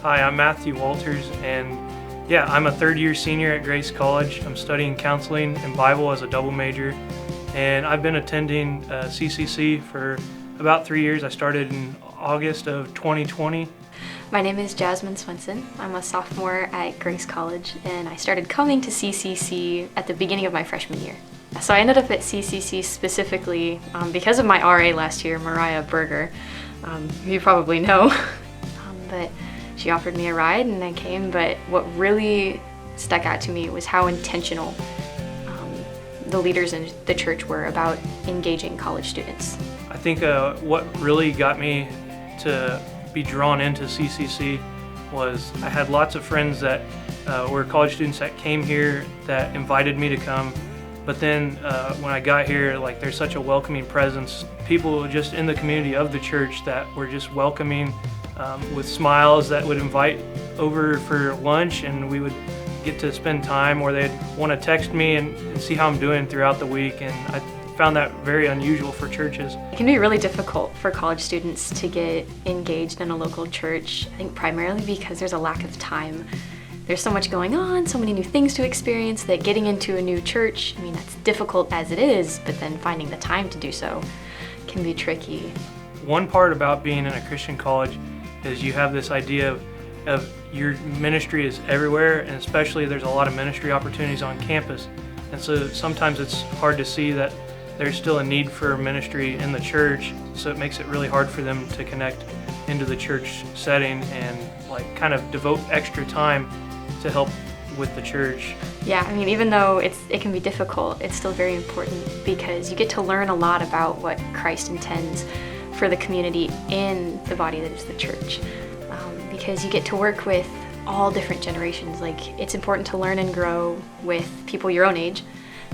Hi, I'm Matthew Walters, and yeah, I'm a third-year senior at Grace College. I'm studying counseling and Bible as a double major, and I've been attending CCC for about 3 years. I started in August of 2020. My name is Jasmine Swenson. I'm a sophomore at Grace College, and I started coming to CCC at the beginning of my freshman year. So I ended up at CCC specifically because of my RA last year, Mariah Berger, who you probably know. But she offered me a ride and I came, but what really stuck out to me was how intentional the leaders in the church were about engaging college students. I think what really got me to be drawn into CCC was I had lots of friends that were college students that came here that invited me to come. But then when I got here, like, there's such a welcoming presence. People just in the community of the church that were just welcoming with smiles, that would invite over for lunch, and we would get to spend time, or they'd want to text me and see how I'm doing throughout the week. And I found that very unusual for churches. It can be really difficult for college students to get engaged in a local church, I think primarily because there's a lack of time. There's so much going on, so many new things to experience, that getting into a new church, I mean, that's difficult as it is, but then finding the time to do so can be tricky. One part about being in a Christian college is you have this idea of your ministry is everywhere, and especially there's a lot of ministry opportunities on campus. And so sometimes it's hard to see that there's still a need for ministry in the church, so it makes it really hard for them to connect into the church setting and like kind of devote extra time to help with the church. Yeah, I mean, even though it can be difficult, it's still very important because you get to learn a lot about what Christ intends for the community in the body that is the church. Because you get to work with all different generations. Like, it's important to learn and grow with people your own age,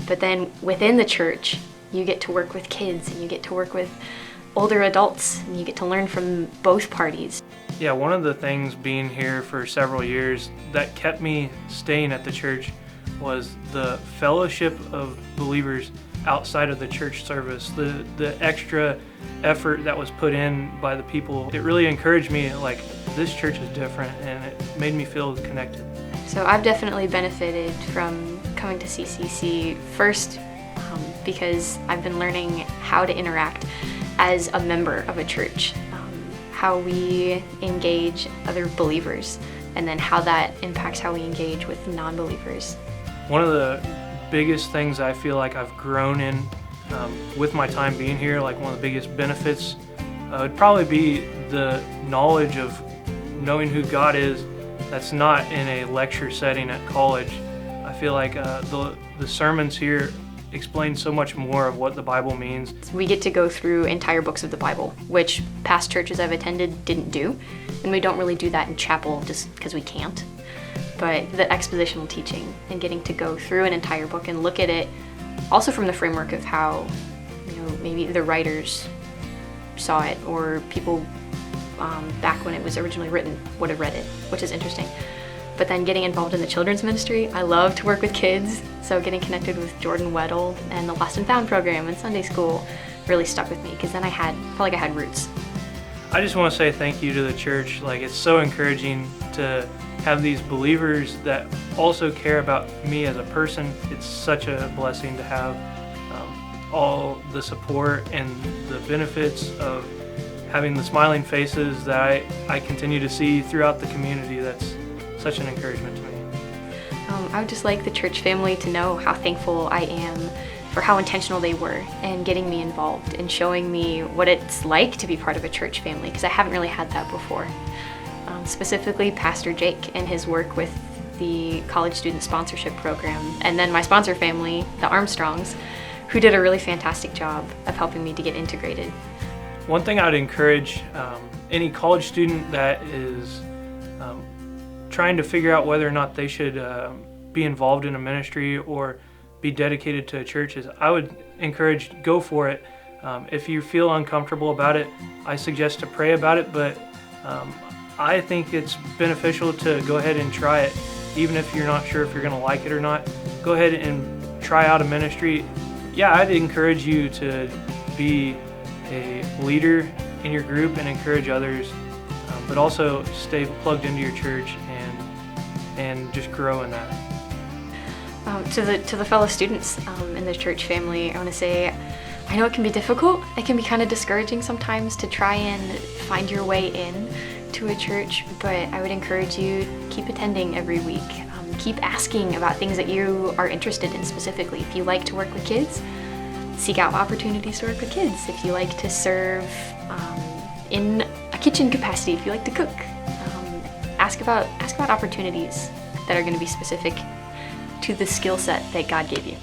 but then within the church, you get to work with kids and you get to work with older adults, and you get to learn from both parties. Yeah, one of the things being here for several years that kept me staying at the church was the fellowship of believers outside of the church service, the extra effort that was put in by the people. It really encouraged me, like, this church is different, and it made me feel connected. So I've definitely benefited from coming to CCC first because I've been learning how to interact as a member of a church, how we engage other believers, and then how that impacts how we engage with non-believers. One of the biggest things I feel like I've grown in with my time being here, like one of the biggest benefits would probably be the knowledge of knowing who God is that's not in a lecture setting at college. I feel like the sermons here explain so much more of what the Bible means. We get to go through entire books of the Bible, which past churches I've attended didn't do, and we don't really do that in chapel just because we can't. But the expositional teaching and getting to go through an entire book and look at it also from the framework of how, maybe the writers saw it, or people back when it was originally written would have read it, which is interesting. But then getting involved in the children's ministry, I love to work with kids, so getting connected with Jordan Weddle and the Lost and Found program in Sunday school really stuck with me, because then I felt like I had roots. I just want to say thank you to the church. Like, it's so encouraging to have these believers that also care about me as a person. It's such a blessing to have all the support and the benefits of having the smiling faces that I continue to see throughout the community. That's such an encouragement to me. I would just like the church family to know how thankful I am for how intentional they were in getting me involved and showing me what it's like to be part of a church family, because I haven't really had that before. Specifically Pastor Jake and his work with the college student sponsorship program, and then my sponsor family, the Armstrongs, who did a really fantastic job of helping me to get integrated. One thing I would encourage any college student that is trying to figure out whether or not they should be involved in a ministry or be dedicated to a church is, I would encourage, go for it. If you feel uncomfortable about it, I suggest to pray about it, but I think it's beneficial to go ahead and try it. Even if you're not sure if you're going to like it or not, go ahead and try out a ministry. Yeah, I'd encourage you to be a leader in your group and encourage others but also stay plugged into your church and just grow in that. To the fellow students in the church family, I want to say, I know it can be difficult. It can be kind of discouraging sometimes to try and find your way in to a church, but I would encourage you, keep attending every week. Keep asking about things that you are interested in specifically. If you like to work with kids, seek out opportunities to work with kids. If you like to serve in a kitchen capacity, if you like to cook, ask about opportunities that are going to be specific to the skill set that God gave you.